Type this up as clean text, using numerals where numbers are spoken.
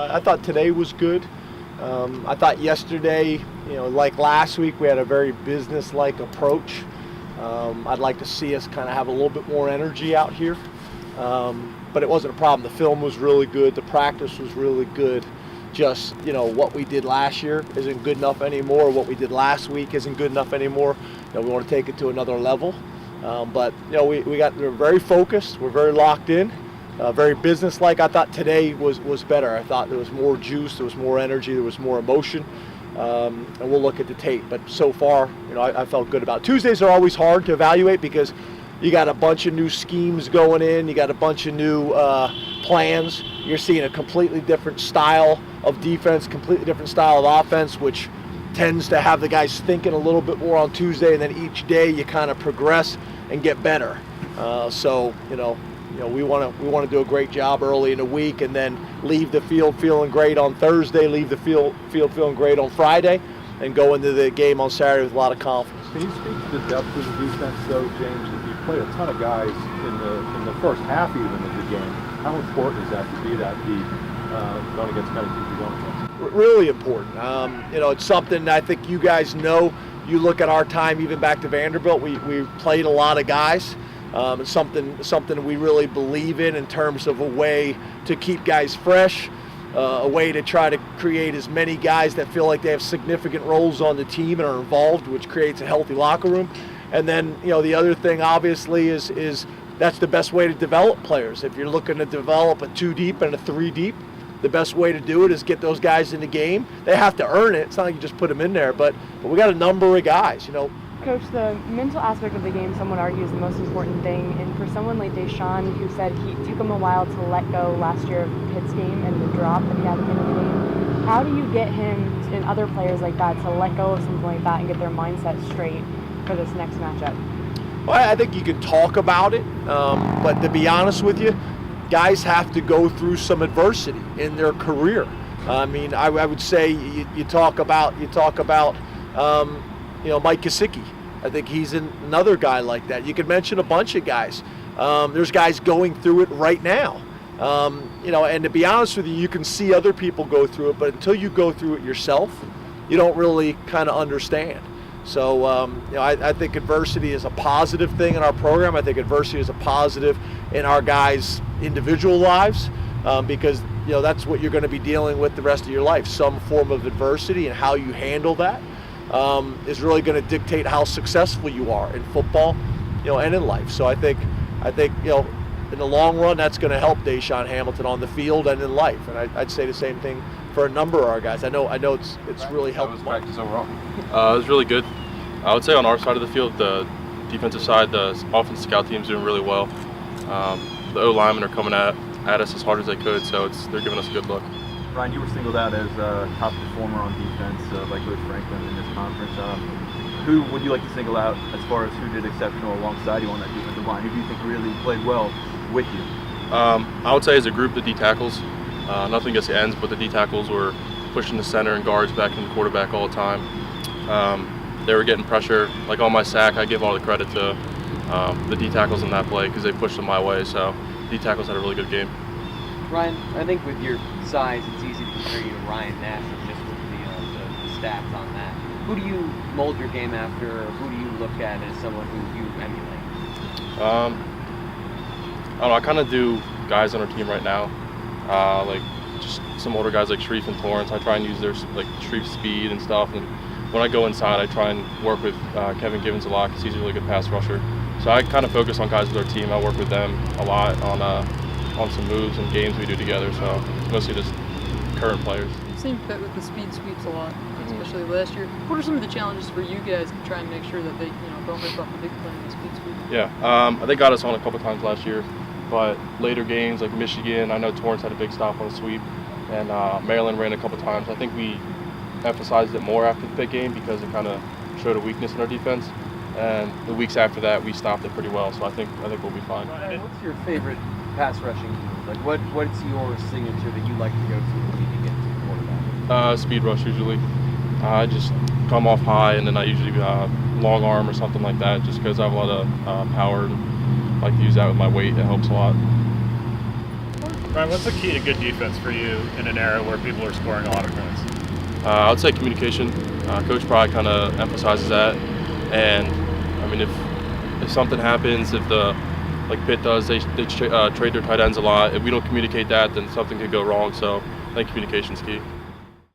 I thought today was good. I thought yesterday, like last week, we had a very business-like approach. I'd like to see us kind of have a little bit more energy out here. But it wasn't a problem. The film was really good. The practice was really good. Just, what we did last year isn't good enough anymore. What we did last week isn't good enough anymore. We want to take it to another level. But we're very focused. We're very locked in. Very business-like. I thought today was better. I thought there was more juice, there was more energy, there was more emotion. And we'll look at the tape. But so far, I felt good about it. Tuesdays are always hard to evaluate because you got a bunch of new schemes going in. You got a bunch of new plans. You're seeing a completely different style of defense, completely different style of offense, which tends to have the guys thinking a little bit more on Tuesday, and then each day you kind of progress and get better. We want to do a great job early in the week, and then leave the field feeling great on Thursday, leave the field feeling great on Friday, and go into the game on Saturday with a lot of confidence. Can you speak to the depth of the defense, though, James? You played a ton of guys in the first half even of the game. How important is that to be that deep going against kind of teams you're going against? Really important. It's something I think you guys know. You look at our time, even back to Vanderbilt, we played a lot of guys. It's something we really believe in terms of a way to keep guys fresh, a way to try to create as many guys that feel like they have significant roles on the team and are involved, which creates a healthy locker room. And then, the other thing obviously is that's the best way to develop players. If you're looking to develop a 2 deep and a 3 deep, the best way to do it is get those guys in the game. They have to earn it. It's not like you just put them in there, but we got a number of guys, Coach, the mental aspect of the game, some would argue, is the most important thing. And for someone like Deshaun, who said he took him a while to let go last year of Pitt's game and the drop that he had at the end of the game, how do you get him and other players like that to let go of something like that and get their mindset straight for this next matchup? Well, I think you can talk about it, but to be honest with you, guys have to go through some adversity in their career. I would say you talk about Mike Gesicki. I think he's another guy like that. You could mention a bunch of guys. There's guys going through it right now. And to be honest with you, you can see other people go through it, but until you go through it yourself, you don't really kind of understand. So, I think adversity is a positive thing in our program. I think adversity is a positive in our guys' individual lives because, that's what you're going to be dealing with the rest of your life, some form of adversity, and how you handle that is really going to dictate how successful you are in football, and in life. So I think in the long run, that's going to help Deshaun Hamilton on the field and in life. And I'd say the same thing for a number of our guys. I know it's really helped. How was practice overall? It was really good. I would say on our side of the field, the defensive side, the offensive scout team's doing really well. The O linemen are coming at us as hard as they could, so they're giving us a good look. Ryan, you were singled out as a top performer on defense by Coach Franklin in this conference. Who would you like to single out as far as who did exceptional alongside you on that defensive line? Who do you think really played well with you? I would say as a group, the D tackles. Nothing against the ends, but the D tackles were pushing the center and guards back in the quarterback all the time. They were getting pressure. Like on my sack, I give all the credit to the D tackles in that play because they pushed them my way. So D tackles had a really good game. Ryan, I think with your size, it's easy to compare you to Ryan Nash just with the stats on that. Who do you mold your game after, or who do you look at as someone who you emulate? I don't know. I kind of do guys on our team right now, like just some older guys like Sharif and Torrance. I try and use their Sharif's speed and stuff. And when I go inside, I try and work with Kevin Givens a lot because he's a really good pass rusher. So I kind of focus on guys with our team. I work with them a lot on some moves and games we do together. So it's mostly just current players. You've seen Pitt with the speed sweeps a lot, especially last year. What are some of the challenges for you guys to try and make sure that they don't rip off the big play in the speed sweep? Yeah, they got us on a couple times last year, but later games like Michigan, I know Torrance had a big stop on a sweep, and Maryland ran a couple times. I think we emphasized it more after the Pitt game because it kind of showed a weakness in our defense. And the weeks after that, we stopped it pretty well. So I think we'll be fine. What's your favorite pass rushing move? Like what's your signature that you like to go to when you can get to the quarterback? Speed rush usually. I just come off high and then I usually long arm or something like that. Just because I have a lot of power and like to use that with my weight. It helps a lot. Ryan, what's the key to good defense for you in an era where people are scoring a lot of points? I would say communication. Coach probably kind of emphasizes that, and I mean if something happens, if like Pitt does, they trade their tight ends a lot. If we don't communicate that, then something could go wrong. So I think communication's key.